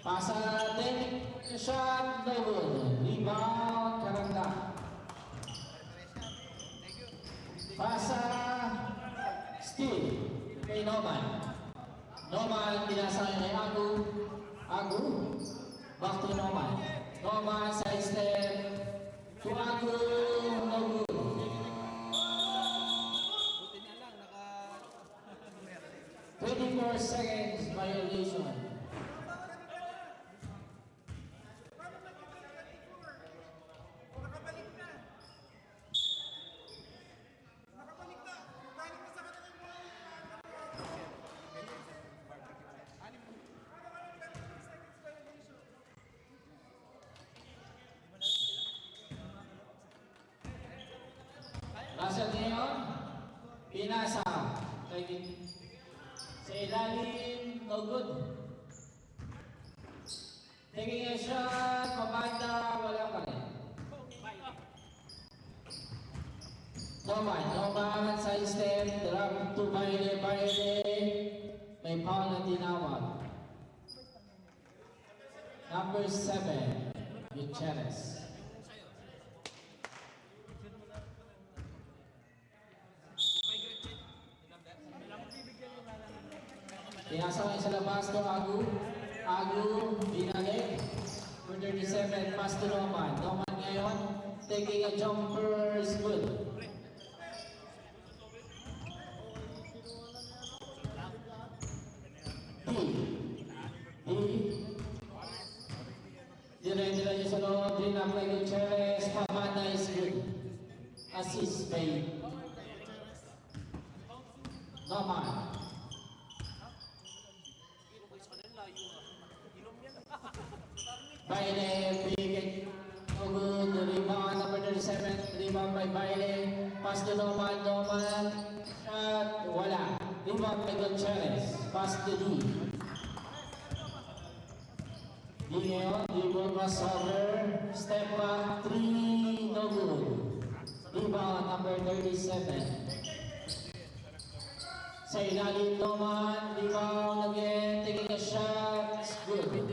Pasa Derek, shot, no good. Rebound, Karanda. Pasa Steve, kay Noman. Noman, pinasa kay Agu. Agu, back to Noman. Noman, side step. To Agu, no good. 24 seconds violation. Russell ngayon, pinasa. Sa ilalim, no good. Taking a shot, pabanda, wala pa rin. Noman, side step, drop to Baile. May foul na tinawag. Number 7, Gutierrez. Pinasa kayo sa labas to Agu. Agu, binalik. For 37, pass to Noman. Noman ngayon, taking a jumper, is good. Dire-dire niya sa loob, din ang play Gutierrez, pamana is good. Assist by Noman. Baile, big, no good, rebound, number 37, rebound by Baile, pass to Noman, shot, wala, rebound by Gutierrez, pass to D. D ngayon, D will pass over, step back, 3, no good, rebound, number 37. Sa ilalim, Noman, rebound again, taking a shot, it's good.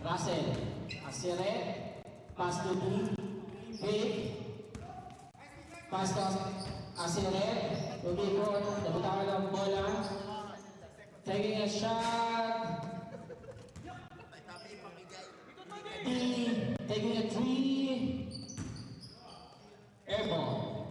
Russell, Asire, pass to D, Big, pass to Asire, Rubicon, nabutawan ang bola, taking a shot, D, taking a 3, airball.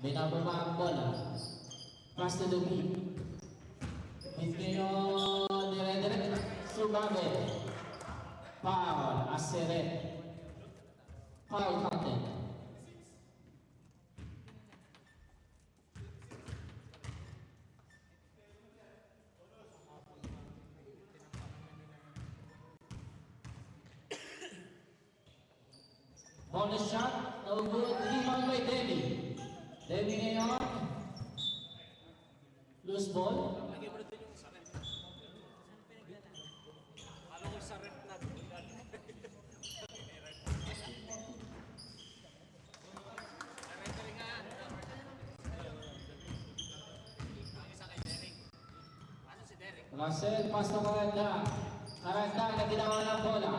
Binababa ang bola. Pass to the beat. Beat ngayon, dire-dire. Subabe. Foul. Aseret. Foul content. Bonus shot. No good. Rebound by Debbie. Debbie ngayon, loose ball. Lagay mo natin yung sa rep. Alam ko sa rep na. Referee nga. Ang isa kay Derek. Ano si Derek? Russell, pass to Karanda. Karanda na ginawa ng bola.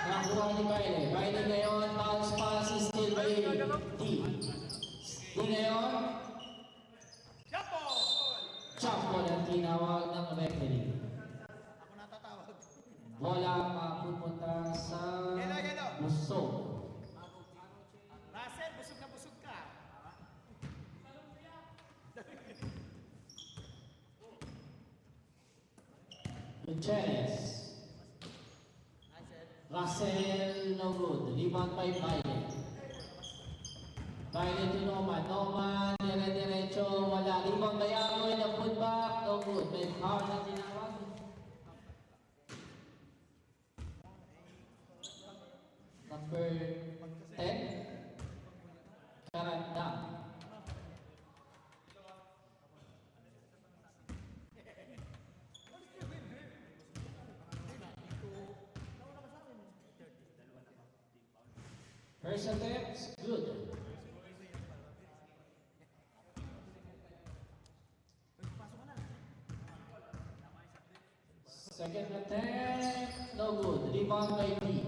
Nakakuha ni Baile. Baile ngayon, bounce pass, still by D. D ngayon, jump ball ang tinawag ng referee. Ako natatawag. Bola mapupunta sa busog. Russell, busog na busog ka. Gutierrez. Russell, no good. Rebound by Baile. Baile to Noman. Noman, dire-diretso, wala. Rebound by Agoy, na putback, no good. May foul na tinawag. Number 10, Karanda. First attempt, good. Second attempt, no good. Rebound by D.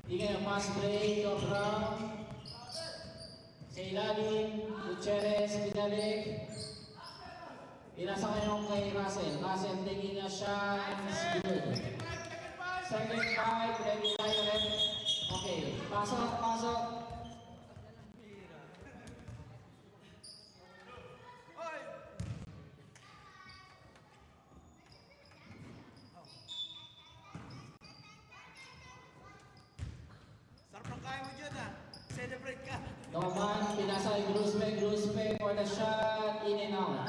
Di ngayon, pass break, to Brown. Sa ilalim, Gutierrez, binalik. Pinasa ngayon kay Russell. Russell taking a shot, good. Second five, ready, ready. Okay, pasok, pasok. Sarap ng kaya mo dyan ah. Celebrate ka. Norman, pinasa kay Gruspe for the shot, in and out.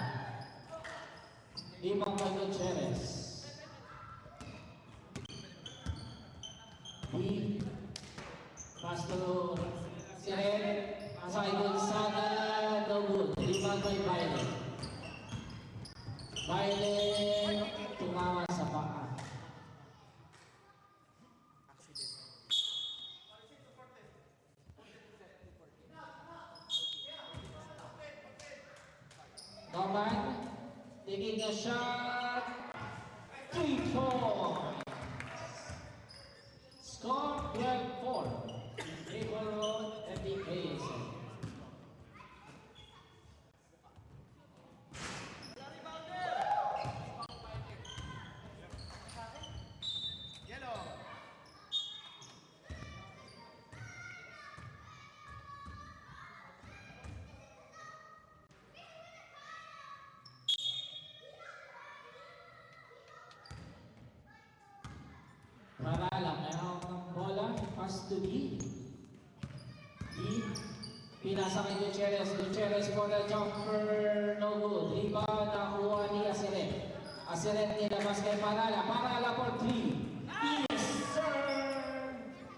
Limang by Gutierrez. B. Pass to Siren. Pasa kay Gonzaga, no good. Limang by Biden. Biden, tumawa sa paa. Norman, taking a shot, 3 points. Score 12-4. Maple Road, FDK. Yellow. Para lang, mayroon ng bola, pass to D. D. Pinasa kay Gutierrez. Gutierrez for the jumper, no good. Rebound, nakuha ni Asiret. Asiret nilabas kay Parala. Parala for 3. Yes, sir!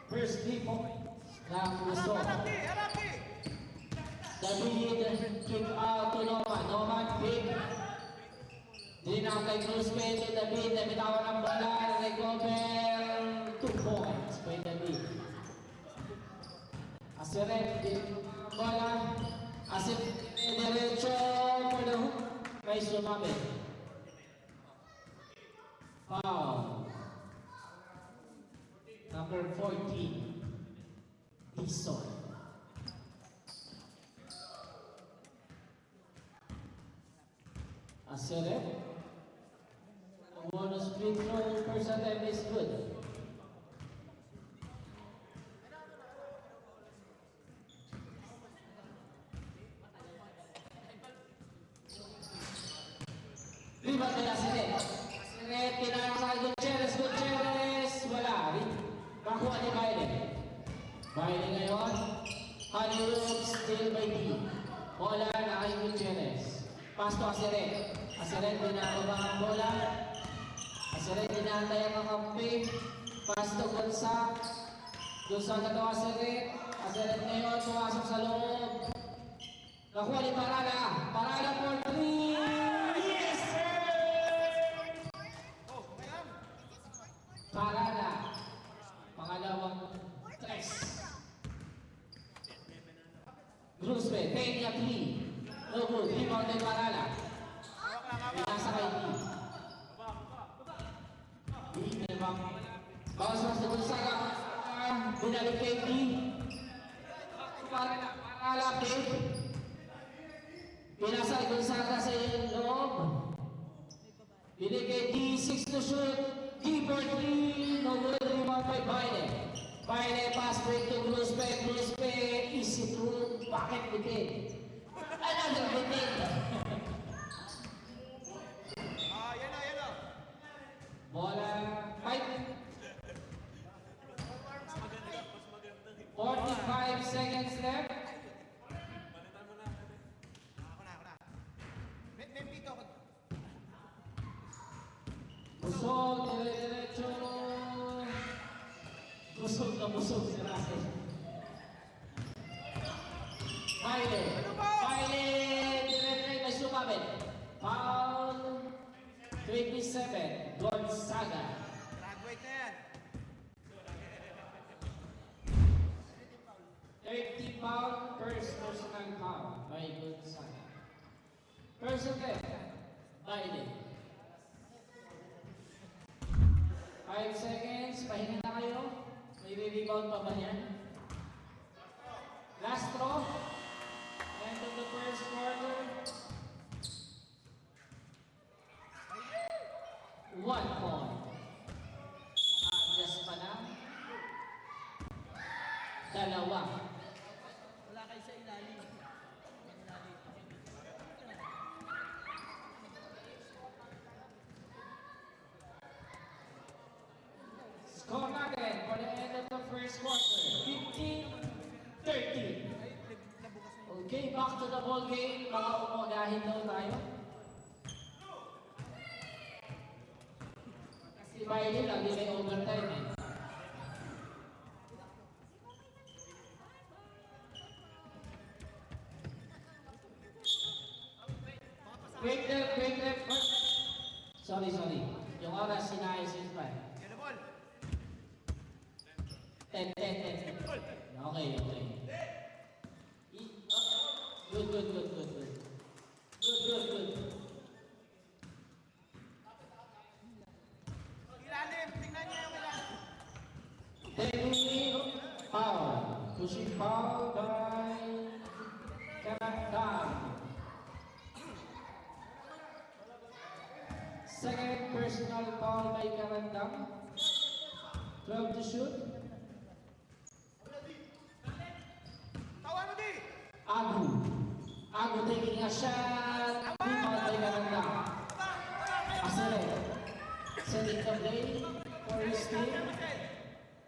First 3 points ng gusto. Harapi, harapi. David kick out to Norman. Norman pick. Dinang kay Cruz Pete. David na bitawan ng bola. Recover. 2 points by David. Asiret din ang bola. Asiret diretso for the hook. Kay Sumabe. Foul. Number 14. Bison. Asiret. Bonus free throw, first attempt is good. Rebound nila Asiret. Asiret, pinarang sa Gutierrez. Gutierrez, wala. Nakuha ni Biden. Biden ngayon. Honeyroom, still by D. Bola na kay Gutierrez. Pass to Asiret. Asiret, dinakabang ang bola. Asiret, dinantay ang kakampi. Pass to Gonzaga. Gonzaga to Asiret. Asiret ngayon, pumasok sa loob. Nakuha ni Parala. Parala for 3. Yes, sir! Oh, ayan. Parala. Pangalawang tres. Gruspe, take a 3. No good. Rebound ni Parala. Hawak lang, hawak. Nasa kay D. D, nilbang. Bawas mas na Gonzaga. Binalik kay D. Parala, pick. Pinasa kay Gonzaga sa iyong loob. Binigay D, 6 to shoot. D for 3. No good. Rebound by Biden. Biden pass break to Gruspe. Gruspe, easy through. Bakit bitin? Another bitin. Ah, yellow, yellow. Bola, fight. 45 seconds left. Ako na. May pito ako. Busog, dire-diretso. Busog na busog si Russell. Baile. Baile, dire-diretso, may sumabit. Foul, 27, Gonzaga. Graduate na yan. 30 First attempt. Bailey. 5 seconds. Pahinga na kayo. May rebound pa ba yan? Last throw. End of the first quarter. 1 point. Naka-adjust pa na. 2. Wala kayo sa ilalim. Score natin for the end of the first quarter. 15-13. Okay, back to the ball game. Baka umagahin daw tayo. Si Bailey lagi may overtime eh. Quick rep. Sorry. Yung oras sinayos yung pa. Get the ball. 10. Okay. Good. Ilalim. Tingnan niya yung ilalim. Technique foul. Pushing foul by Karandang. Second personal foul by Karandang. 12 to shoot. Tawa mo di. Agu taking a shot. Rebound by Karandang. Asere. Setting the play for his team.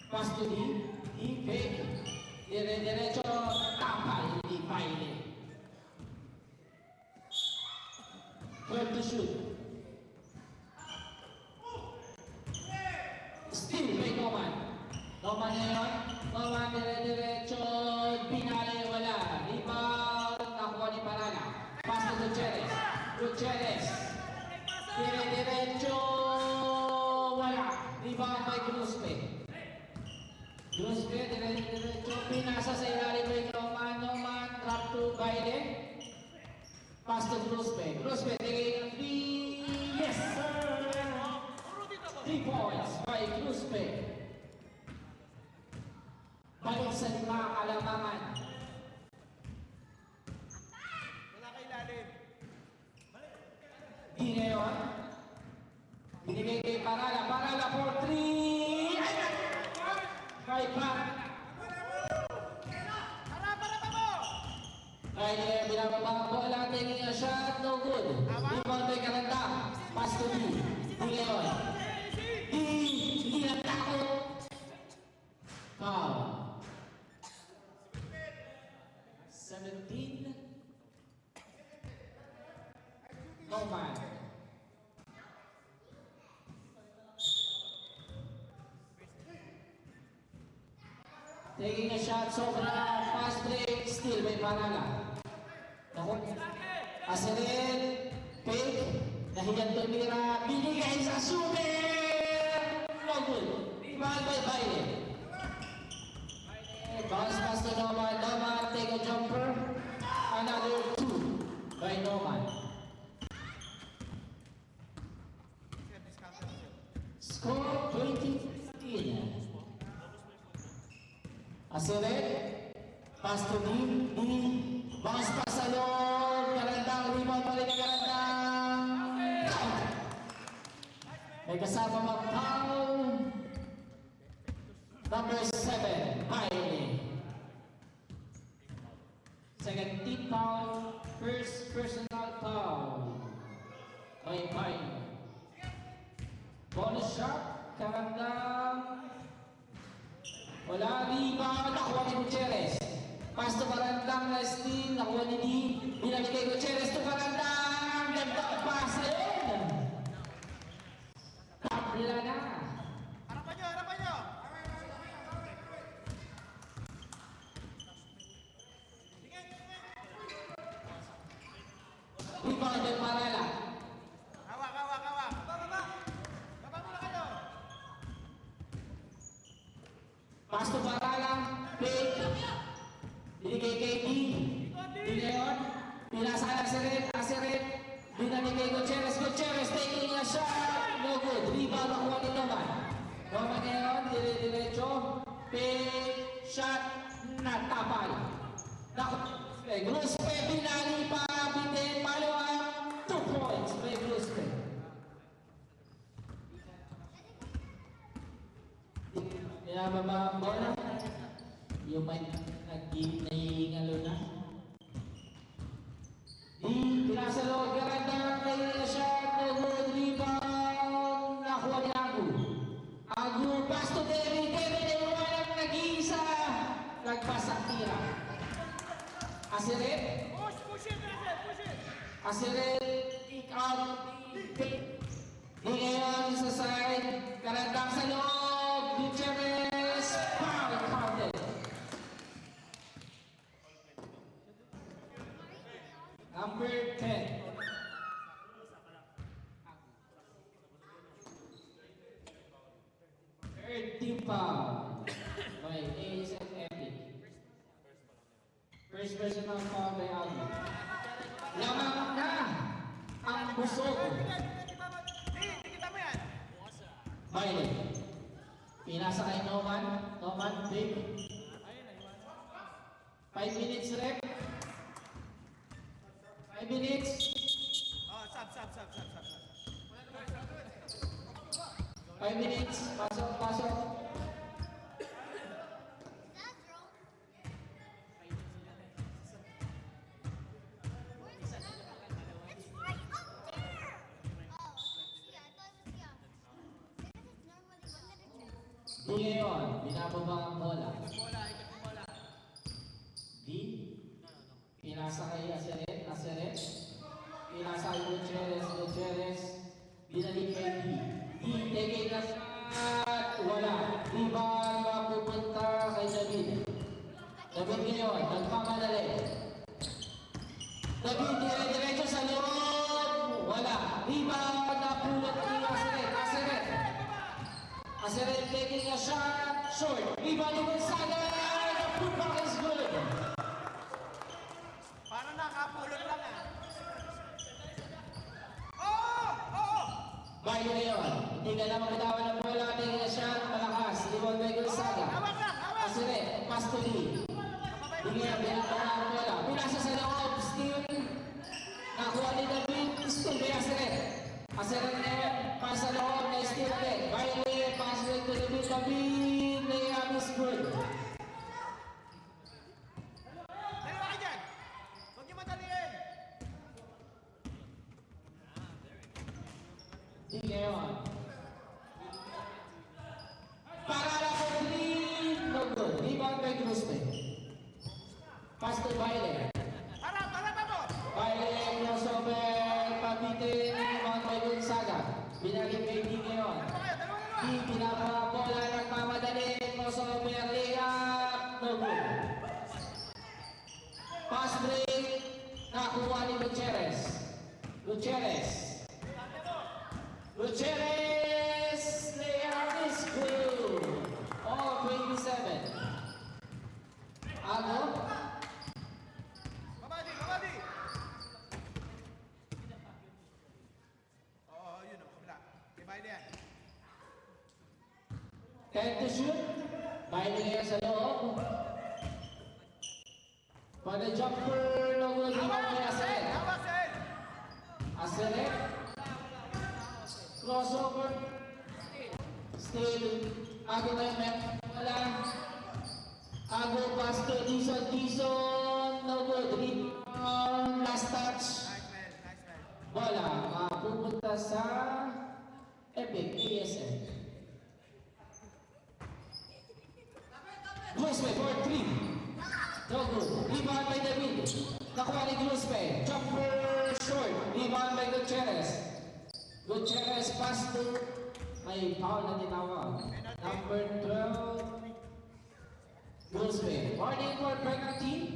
Pass to D. Fake. Diretso. Tapal. Hindi Bailey. 12 to shoot. Still by Noman. Noman ngayon. Noman diretso. Pinali wala. Rebound. Nakuha ni Parala. Pass to Gutierrez. Gutierrez. Diretso. Wala. Rebound by Gruspe. Gruspe diretso. Pinasa sa ilalim by Noman. Noman. Drop to Bailey. Pass to Gruspe. Gruspe taking a 3. Yes, sir! 3 points by Gruspe. Balik sa 5 kalamangan. Wala kay ilalim. Di ngayon. Binigay kay Parala. Parala for 3. Kay Parala. Para mo. Kaya binababa ang bola. Taking a shot. No good. Rebound by Karanda. Pass to D. Di ngayon. Hindi lang takot. Foul. 17. No man. Taking a shot, sobra, fast break, still may Parala. Naku, Aserin, fake, nahiyan tumira, binigay sa shooter! No good. Rebound by Bailey. Bounce pass to Noman. Noman take a jumper. Another 2 by Noman. Score 20-15. Aserin, pass to D. Bounce pass sa loob. Karandang, rebound pa rin ni Karandang. May kasama mag-foul. Number 7, Bailey. Second team foul. First personal foul by Bailey. Bonus shot. Karandang. Wala. Rebound. Nakuha ni Gutierrez. Pass to Karandang na steal. Nakuha ni D. Binalik kay Gutierrez to Karandang. Ganda ang pass na yun. Tabla na. Harapan nyo. Rebound by Parala. Hawak. Baba muna kayo. Pass to Parala. Fake. Binigay kay D. Di ngayon. Pinasa Aserin. Fake shot na tapay. Gruspe, binali pa, bitin, follow up, 2 points by Gruspe. Pinababa ang bola. Yung may nahihingalo na. Pinasa loob, ganda kay shot, no good, rebound, nakuha ni Agu. Agu, pass to David, David, walang nag-iisa. Nagpas ang tira. Asiret. Push it, push it. Asiret, kick out. Di ngayon sa side. Karandang sa loob. Gutierrez. Foul counted. Number 10. Third team foul by ASM Epic. First personal foul by Aldo. Lamang na ang busog. Kita mo yan. Violet. Pinasa kay Noman. Noman, big. 5 minutes rep. 5 minutes. Oh, sub. 5 minutes. Pasok. Di ngayon, binababa ang bola. Di. Pinasa kay Aseret. Pinasa kay Gutierrez. Binalik kay D. Taking na shot. Wala. Rebound mapupunta kay David. David ngayon, nagpamadali. David, diretso sa loob. Wala. Rebound napulot ni Aseret. Aseret taking a shot. Short. Rebound ni Gonzaga. The putback is good. Parang nakapulot lang ah. Oh! Bayo na yun. Hindi ka na magdawan ng bola. Taking a shot. Malakas. Rebound by Gonzaga. Hawak! Aseret. Pass to Lee. Hindi nga binata na ang bola. Pinasa sa loob. Steal. Nakuha ni David. Steal by Aseret. Aseret na yun. Pass sa loob. Na steal ulit. Bayo pass back to David. David. Layup is good. Dalawa ka dyan. Huwag niyo madaliin. Di ngayon. Para na po Lee. No good. Rebound by Gruspe. Pass to Baile. Harap mo. Baile, crossover, pabitin, rebound by Gonzaga. Binagin kay D ngayon. Dalawa. Di pinapa bola, nagmamadali, crossover, layup, no good. Pass break, nakuha ni Gutierrez. Gutierrez, layup is good. All 27. Ago, Babadi. Oo, yun o. Kabila. Ibay na yan. 10 to shoot. Baile ngayon sa loob. For the jumper, no good. Rebound by Aseret. Hawak sa head. Aseret. Crossover. Still. Ago na yung wala. Ago pass to Dizon. No good. Rebound. Last touch. Nice man. Bola. Pupunta sa Epic ASM. Gruspe for 3. No good. Rebound by David. Nakuha ni Gruspe. Jumper short. Rebound by Gutierrez. Gutierrez pass to... May foul na tinawag. Number 12. Gruspe. Warning for penalty.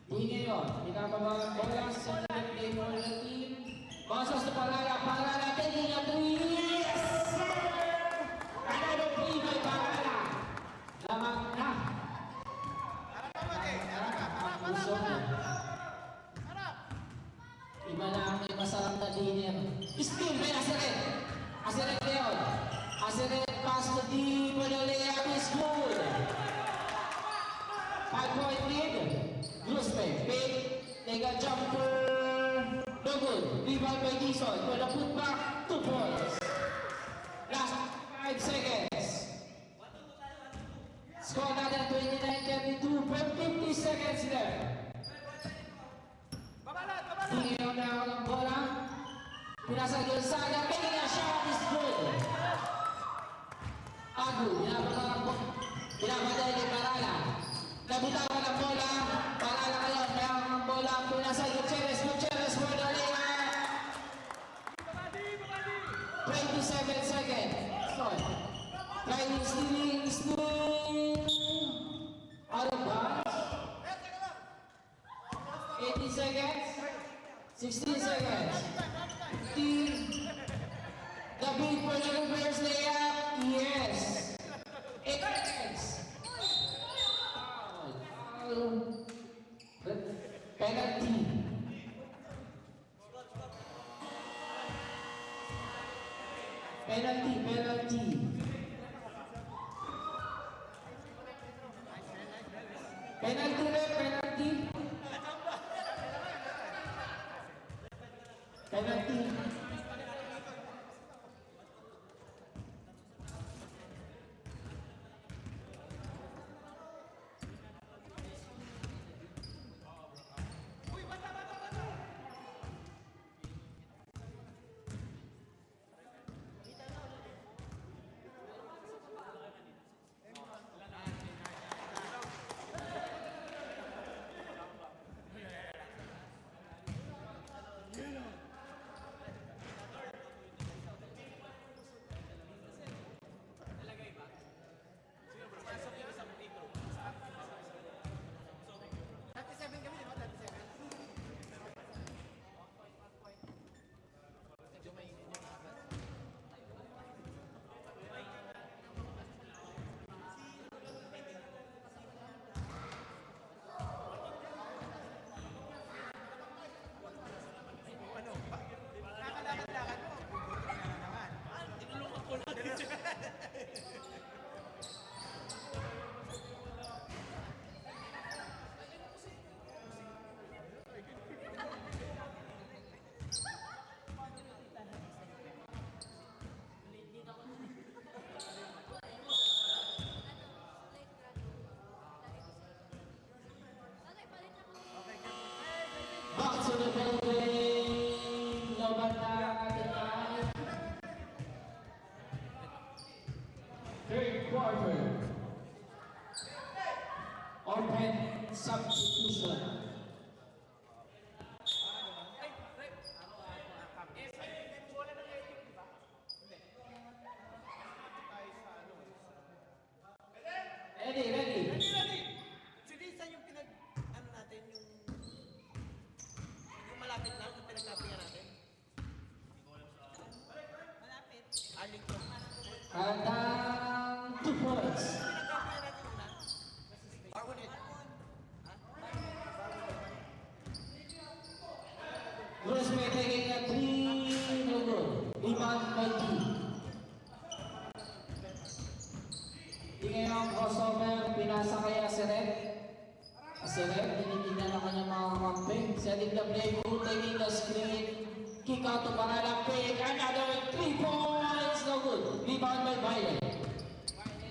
Di ngayon. Pinababa ang bola sa play for the team. Basos na Parala taking a 3. Yes, sir! Another 3 by Parala. Lamang na. Harap, Babadi. Harap. Iba na ang may masarap na dinner. Steal by Aseret. Aseret ngayon. As a net pass to deep, but the layup is good. 5-point lead. Grusbe, big, take a jumper, no good. Rebound by Gison, for the putback, 2 points. Last 5 seconds. Score natin 29-32, 50 seconds left. Babalat, babalat. Tingin na ako ng bola. Pinasa Gonzaga, making a shot is good. Agu, binabaday ni Parala. Nabitawan ng bola, Parala kayo, mayroon ng bola. Pinasa Gutierrez, Gutierrez for the layup. 27 seconds. Stop. Trying stealing. Out of bounds. 18 seconds. 16 seconds. 15. The big for the reverse layup. Yes. 8 seconds. Foul. Penalty. Penalty. Penalty. Kakalakad-lakad mo. Bubuti na naman. Tinulungan ko lang. Back to the building. Laban na ating ay third quarter. Open substitution. Ready. Si Dinsan yung ano natin, yung malapit lang, yung pinagkapingan natin. Malapit. Aling ko. Kandang 2 points. Pinagkapingan natin yung na. Barwonet. Grosme taking a 3, no good. Rebound by D. Tingin ang crossover, pinasa kay Aseret. Aseret, tinitignan ang kanyang mga kampi. Setting the playbook, taking the screen. Kick out to Parala, pick. Another 3 points, no good. Rebound by Baile.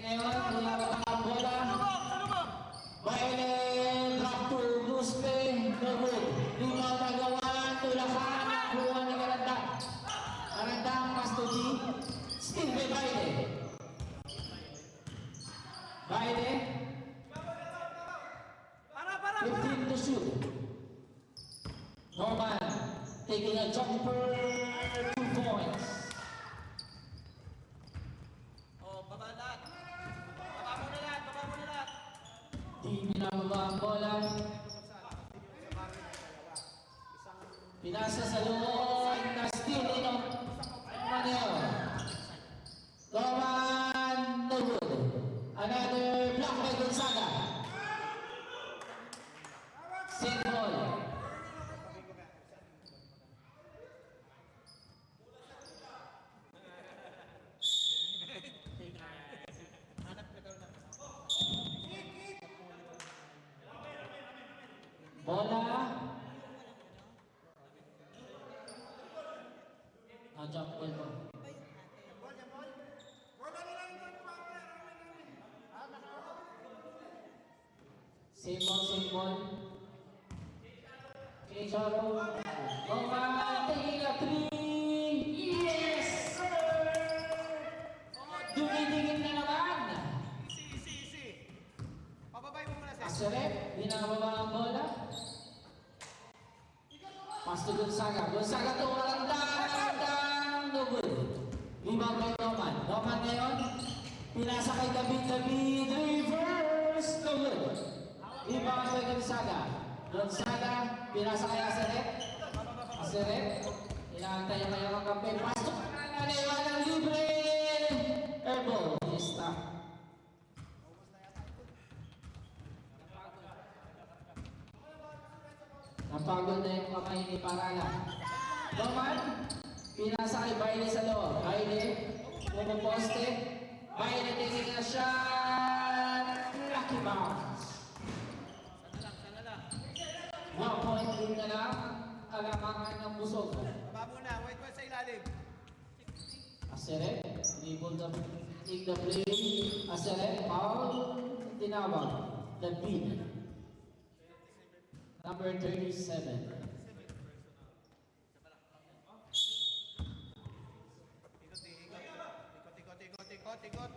Ngayon, nilabang ang bola. Baile, drop to Grosme, no good. Rebound by Gawan, tulakan, nakuha ni Garanda. Garanda ang pass to G. Still by Baile. Baile. 15 to shoot. Norman taking a jumper, 2 points. Baba lahat. Baba mo na lahat. Di binababa ang bola. Pinasa sa loob na steal ino. Maneo. Norman, no good. Another block by Gonzaga. Set ball. jump ball mo. Same ball. Okay, Charo. Roman, taking a 3. Yes, sir! Dumidikit na naman. Easy. Pababay mo muna, Seth. Aserep, di na kababa ang bola. Pass to Gonzaga. Gonzaga to walang no good. Rebound kay Roman. Roman ngayon, pinasa kay David, reverse, no good. Rebound kay Gonzaga. Gonzaga, pinasa kay Aserep, inaantay yung kanyang kampe. Pass to walang libre. Airball, stop. Napagod na yung kamay ni Parala. Roman, pinasa kay Bailey sa loob. Bailey, pumuposte. Bailey taking a shot. Lucky bounce. Sana lang. 1 point lead na lang. Alamangan ng busog. Baba muna, wait sa ilalim. Aserep, enable the take the play. Aserep, foul. Tinawag. The beat. Number 37. Ikot.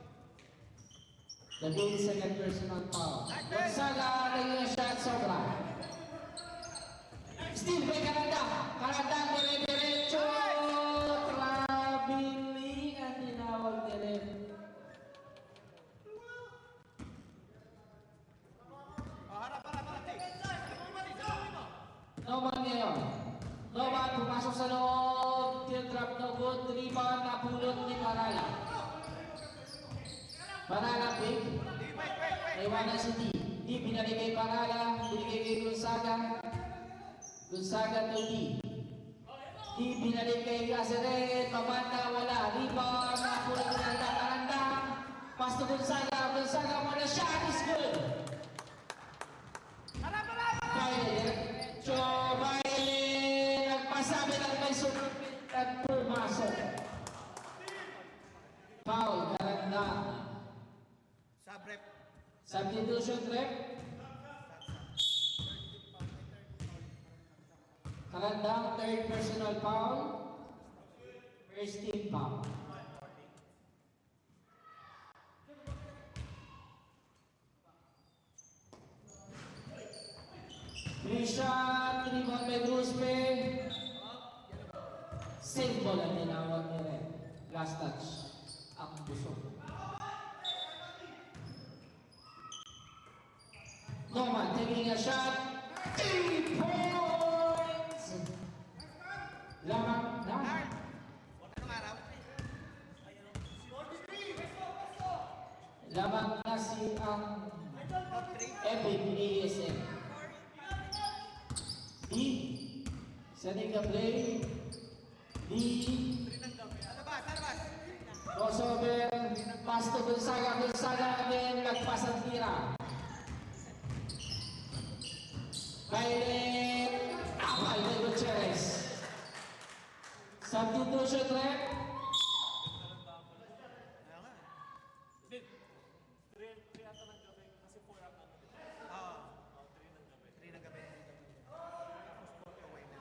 The big second personal foul. Gonzaga, taking a shot, sobra. Still by Canada. Canada, dire-diretso. Traveling at tinawag din. Harap. Noman ngayon. Noman, pumasok sa loob. Teardrop, no good. Rebound, napulot ni Parala. Parala, big. Wait. Iwanan si D. D, binalik kay Parala. Binigay kay Gonzaga. Gonzaga to D. D, binalik kay Aserep. Pamanda, wala. Rebound, napulot ni Paranda. Pass to Gonzaga. Gonzaga, muna shot is good. Bailey, nagpasabi lang may sumipit at pumasok. Foul, Karanda. Subrep. Substitution rep. Karanda, third personal foul. First team foul. Trisha, tinibang may Gruspe. Save ball ang tinawag ni Red. Last touch. Ang busog. Noman taking a shot. 3 points! Lamang na. Anong araw? Lamang na si ang Top 3. Epic ASM. D. Setting the play. D. Labas. Crossover. Pass to Gonzaga. Gonzaga again. Lagpas ang tira. Bailey. Bailey Gutierrez. Substitution rep. Oo. 3 ng gabi. Away na.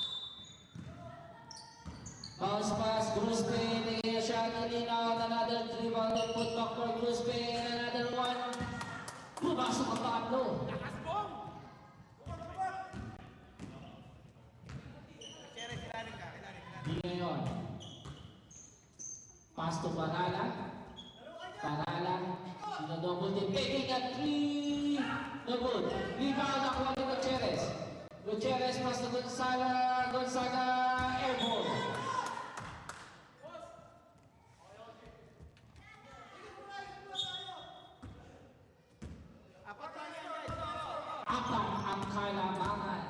Bounce pass, Gruspe, taking a shot, in out, another rebounded putback for Gruspe, and another one. Pumasok ang pangatlo. Cheres, ilalim ka. Di ngayon. Pass to Parala. Parala, double team, taking a 3. No good. Rebound nakuha ni Gutierrez. Gutierrez pass to Gonzaga. Gonzaga, airball. Apat lang yan, guys. Apat ang kalamangan.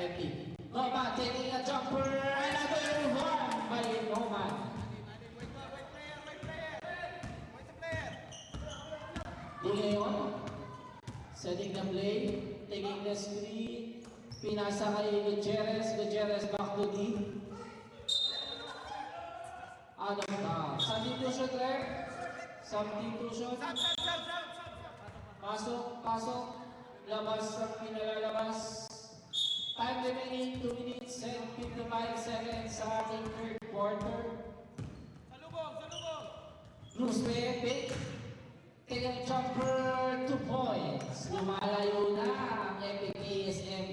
Epic. Noman taking a jumper. Another one by Noman. Wait player. Wait player. Di ngayon. Setting the play. Taking the screen. Pinasa kay Gutierrez. Gutierrez back to D. Out of bounds. Substitution, Ref. Substitution. Sab. Pasok. Labas ang pinalalabas. Time remaining 2 minutes and 55 seconds sa ating third quarter. Salubong. Bruce Pepe. Take a jumper, 2 points. Lumalayo na ang Epic ASM.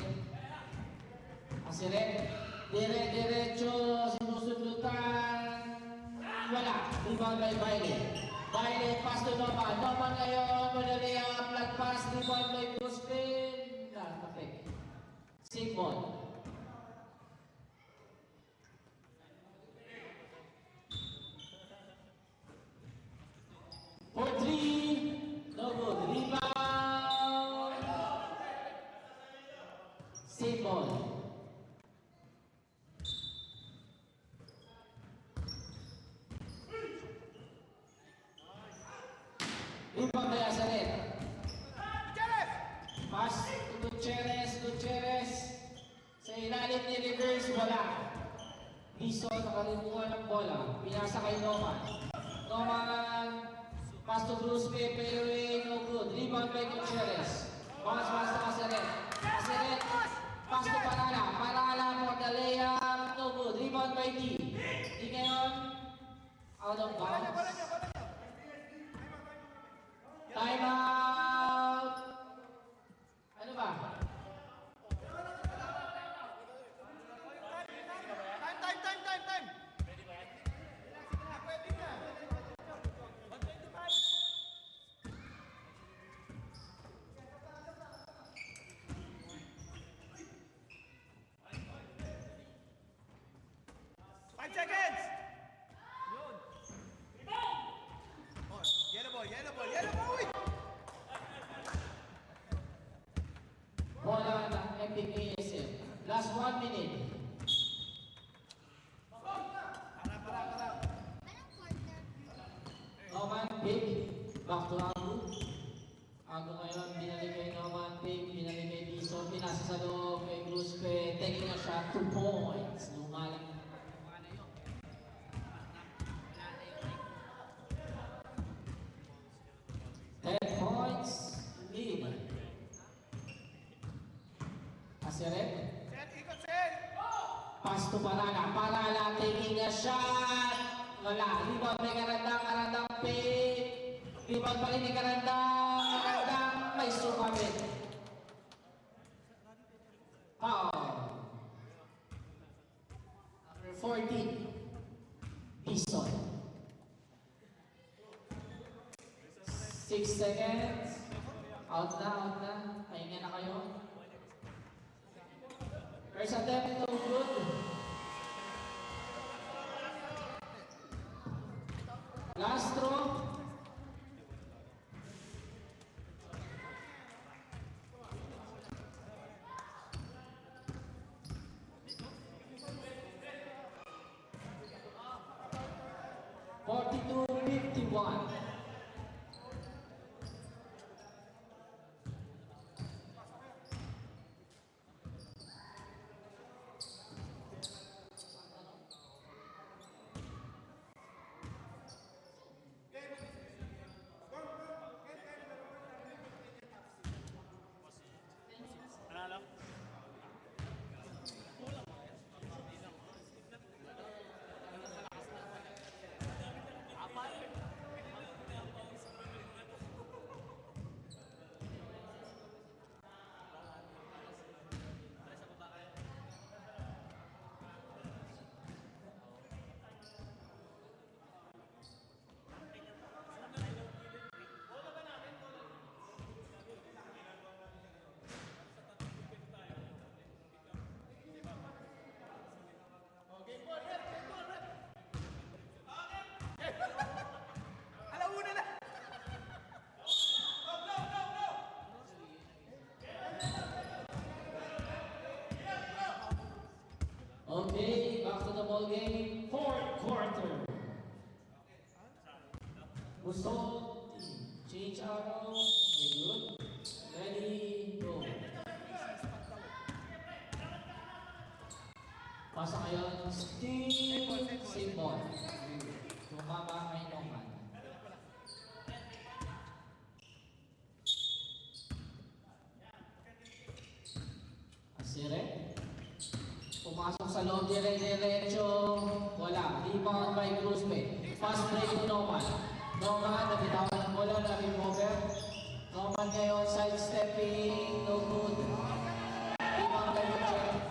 Asiret. Diretso. Sinusundutan. Wala. Rebound by Bailey. Bailey, pass to Noman. Noman ngayon. Madali ang flat pass. Rebound by Bruce Pepe. Nakapik. Sigmund. For 3. No good. Rebound. Sigmund. Rebound by Azaret. Jeff! Pass to Gutierrez. Sa ilalim ni Rivers, wala. Biso, nakalimuhan ng bola. Pinasa kay Noman. Pass to Bruce Pepe, no good. Rebound by Gutierrez. Pass to Azaret. Pass to Parala for the layup, no good. Rebound by D. D ngayon, out of bounds. Time out! Ano ba? Time. Ready ba yan? Pwede na. 125. Five seconds! Yun. Oh, yellow ball! Bola ng Epic ASM. Last 1 minute. Para. Noman Pig. Back to Agu. Agu ngayon, binalik kay Noman Pig. Binalik kay Biso. Pinasa sa loob kay Bruce Pe. Taking a shot, 2 points. Lumalang. 10 points. Lead. Asiret. Ikot, Sen! Pass to Parala taking a shot. Wala. Rebound may Karandang Pig. Rebound pa rin ni Karandang. May sumamit. Foul. Number 14. Bison. 6 seconds. Out na. Pahinga na kayo. First attempt, no good. Last throw. $42-51. Panalo? Alauna na! Okay, back to the ball game. Fourth quarter. Gusto, change arrow. Very good. Ready, go. Pasa ngayon, Steve Simon. Tumama kay Norman. Asire. Pumasok sa loob dire-diretso. Wala. Rebound by Cruzpe. Fast break to Norman. Norman, nabitawan ng bola, nabing over. Norman ngayon, sidestepping, no good. Rebound by Gutierrez.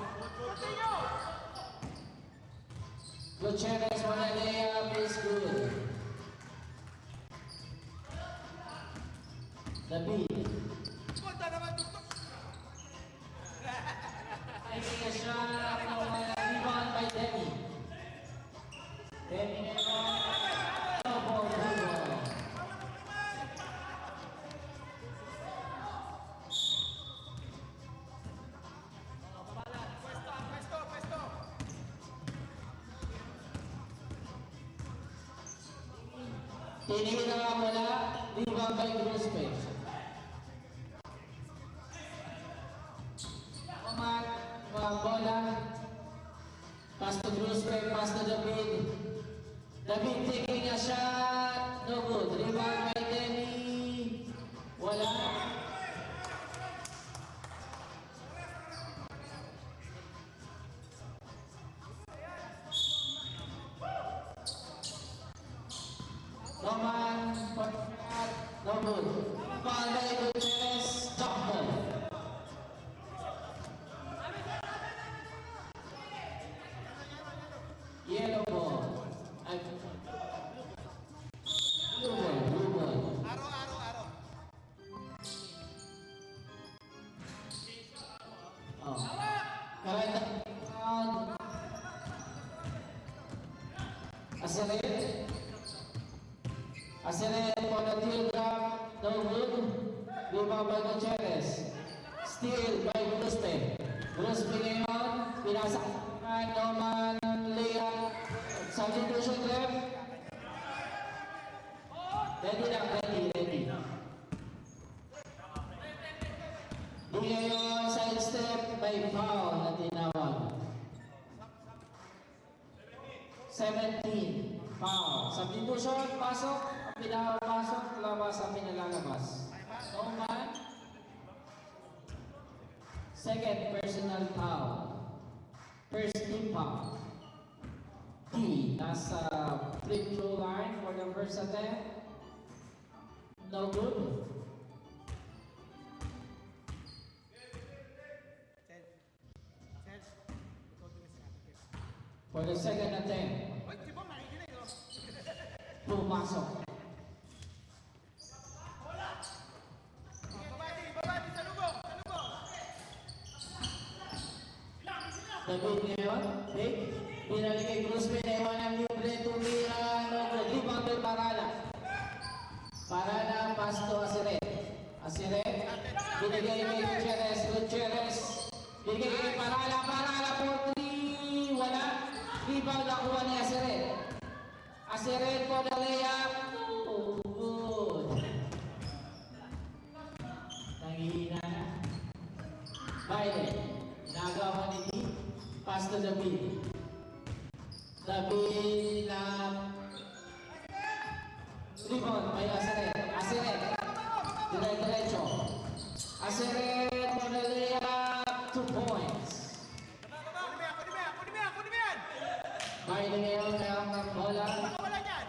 Gutierrez, one layup is good. David. Punta naman, tuktok. Taking a shot, rebound by Demi. Demi ngayon, double dribble. Pwesto. Tinigil na mula, rebound by Cruzpe. Oman, bola. Pass to Cruzpe, pass to David. David taking a shot, no good. Rebound by Demi. Wala. Roman, no good. Foul by Gutierrez, jump ball. Yellow ball. Ay, blue ball. Araw. Oh. Correct. Aseret for the teal grab, no good. Rebound by Gutierrez. Steal by Cruzpe. Cruzpe ngayon, pinasak kay Norman Layup. Substitution ref. Ready. Di ngayon, side step by foul na tinawag. 17, foul. Substitution, pasok. Ang pinapasok, labas ang pinalalabas. Norman. Second personal foul. First team foul. D, nasa free throw line for the first attempt. No good. Sales. Ikaw din sa akin. For the second attempt, Ay, di ba makikinig, oh? pumasok. Babadi, sa lubong. David ngayon, take. Pinalik kay Cruzpe na iwan ang libre, tumira, no good. Rebound by Parala. Parala, pass to Aseret. Binigay kay Gutierrez. Binigay kay Parala for 3. Wala. Rebound nakuha ni Aseret for the layup. Oh, good. Nanghihina na. Biden. Nagawa ni D. Pass to David. David na rebound by Aseret. Diretso. Aseret for the layup. 2 points. Kunin mo yan! Biden ngayon ng bola. Pakawalan yan!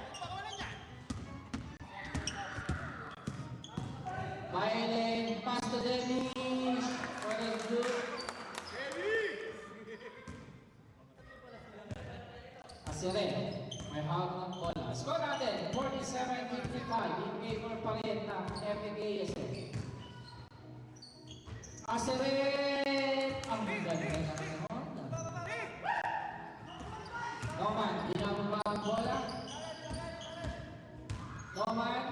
Biden, pass to Dennis for the group. Aseret, may hawak ng bola. Score natin, 47-55 in favor pa rin ng FAKSF. Aseret, ang ganda ng Norman, ginagawa ang bola. Norman,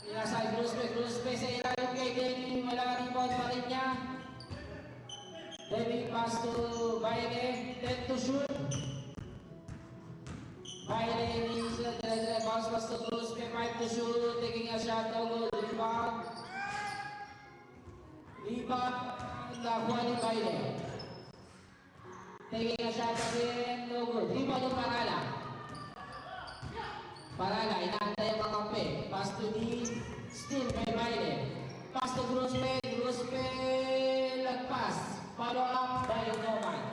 pinasay Cruzpe sa ilalim kay Denny, wala rebound pa rin niya. Denny pass to Biden, 10 to shoot. Biden is the bounce pass to Cruzpe, 5 to shoot, taking a shot, no good, rebound. Nakuha ni Biden. Taking a shot again, no good. Rebound yung Parala. Parala, inaantay ang kakampi. Pass to D, still by Biden. Pass to Grospe, Grospe, lagpas. Follow up by Noman.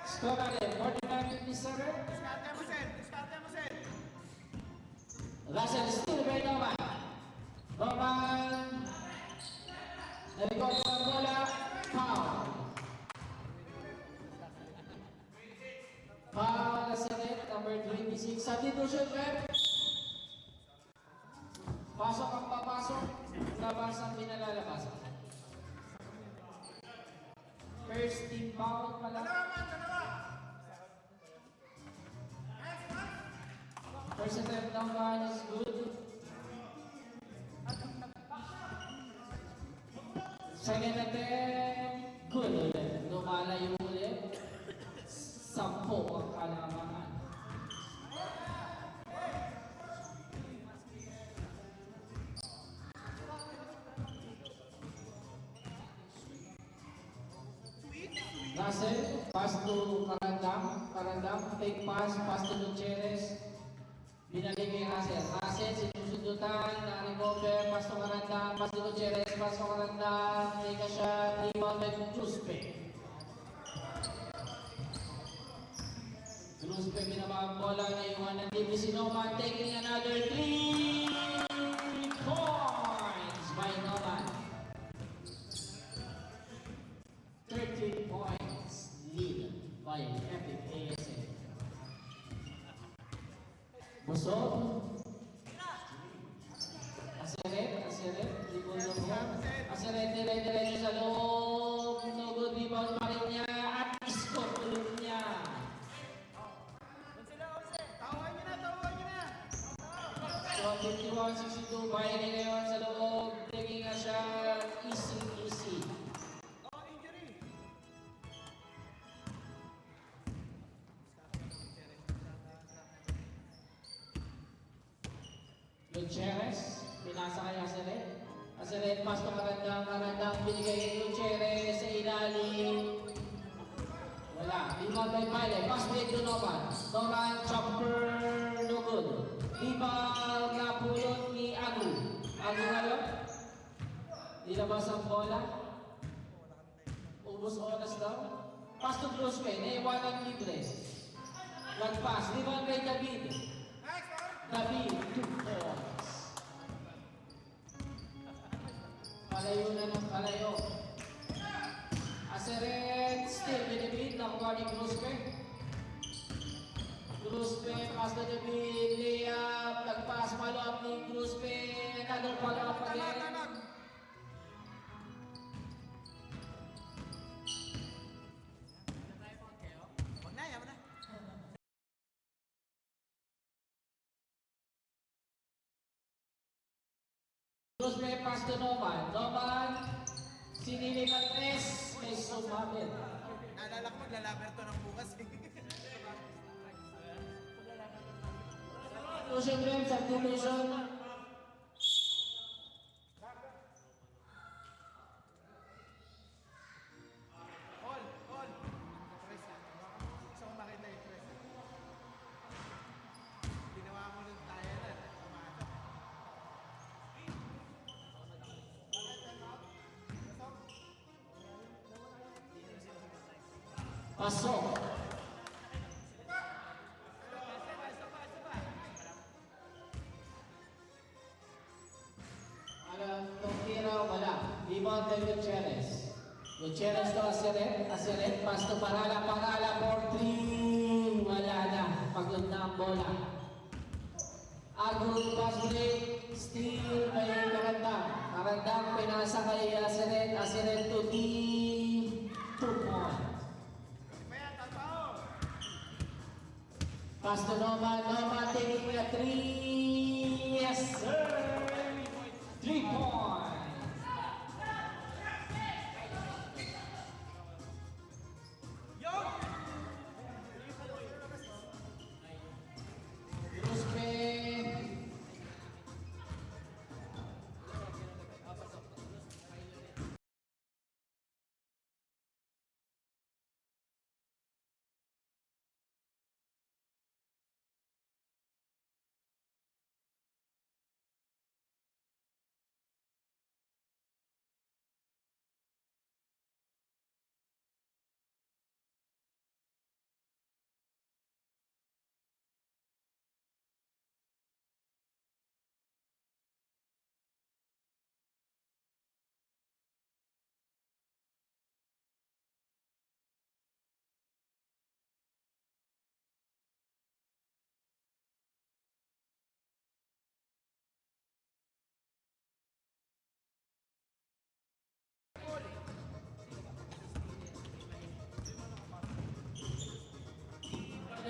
Score natin, 49-57. Diskarte mo, Sen. Diskarte mo, Sen. Russell still by Noman. Noman. Nag-recover ang bola. Foul. Foul sa net, number 26. Substitution, Pep. Pasok ang papasok. Labas ang pinalalabasan. First team foul pala. First attempt naman is good. Second attempt, good ulit. Lumalayo ulit. 10 ang kalamangan. Russell, pass to Karandang. Karandang, take pass to Gutierrez. Binalik kay Russell. Russell, sinusundutan, na-recover, pass to Karandang, pass to Gutierrez, pass to Karandang, take a shot, rebound by Cruzpe. Cruzpe, binaba ang bola, naiwan ng TV Noman, taking another 3 points by Noman. 13 points lead by Epic ASL. Busog. Asiret, rebound mo. Asiret, dire-diretso sa loob. No good, rebound pa rin niya. At score ulit niya. Tawahan niyo na, tawahan niyo na. So, 51-62, bayan niya ngayon sa loob. Taking a shot, easy. Oh, injury. Gutierrez, pinasa kay Asiret. Asiret, pass to Karandang, binigay kay Gutierrez sa ilalim. Wala, rebound by Pile, pass back to Noman. Noman, jumper, no good. Rebound na pulot ni Agu. Agu ngayon, nilabas ang bola. Ubus oras daw. Pass to Cruzpe, naiwanan libre. Lagpas, rebound kay David. David, 2 points. Palayo na ng palayo. Asiret, still David, nakuha ni Cruzpe. Cruzpe, pass to David, layup, lagpas, follow up ni Cruzpe, another follow up again. Wag na, yaman na. Cruzpe, pass to Noman. Noman, sinilip ang 3, may sumabit. Naalala ko maglalaber to ng bukas. Substitution rin, substitution. All. Tres lang. Gusto kong makita yung tres. Ginawa mo nun tayo na. Umaga. Pasok. Tokira, wala. Rebound by Gutierrez. Gutierrez to Asiret, pass to Parala for 3. Wala na. Pagod na ang bola. Agud pass break. Steal by Karandang, pinasa kay Asiret to D. 2 points. Kaya, tatao. Pass to Noman taking a 3. Yes, sir. 3 points.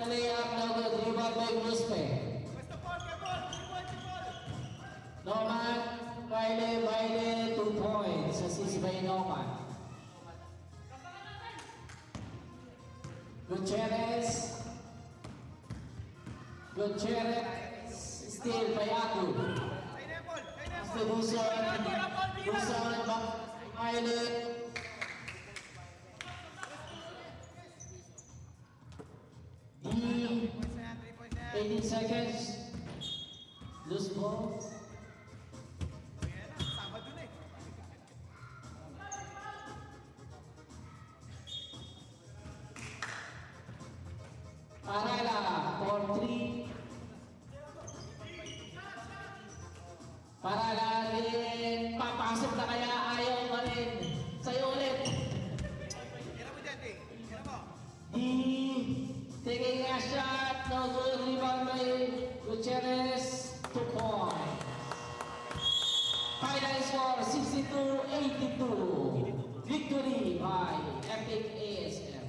layup, no good. Rebound by Gruspe. Basta ball, kay ball. Si ball. Norman, Baile, 2 points. Assist by Norman. Gutierrez. Steal by Aku. Kay Nepal. Distribution. Baile. D. 3 points na yan. 18 seconds. Loose ball. Ayan na, Sabado na eh. Parala for 3. Parala din. Papasok na kaya ayaw pa rin. Sa'yo ulit. Tira mo dyan, D. Tira mo. D. Taking a shot. No good. Rebound by Gutierrez. 2 points. Final score 62-82. Victory by Epic ASM.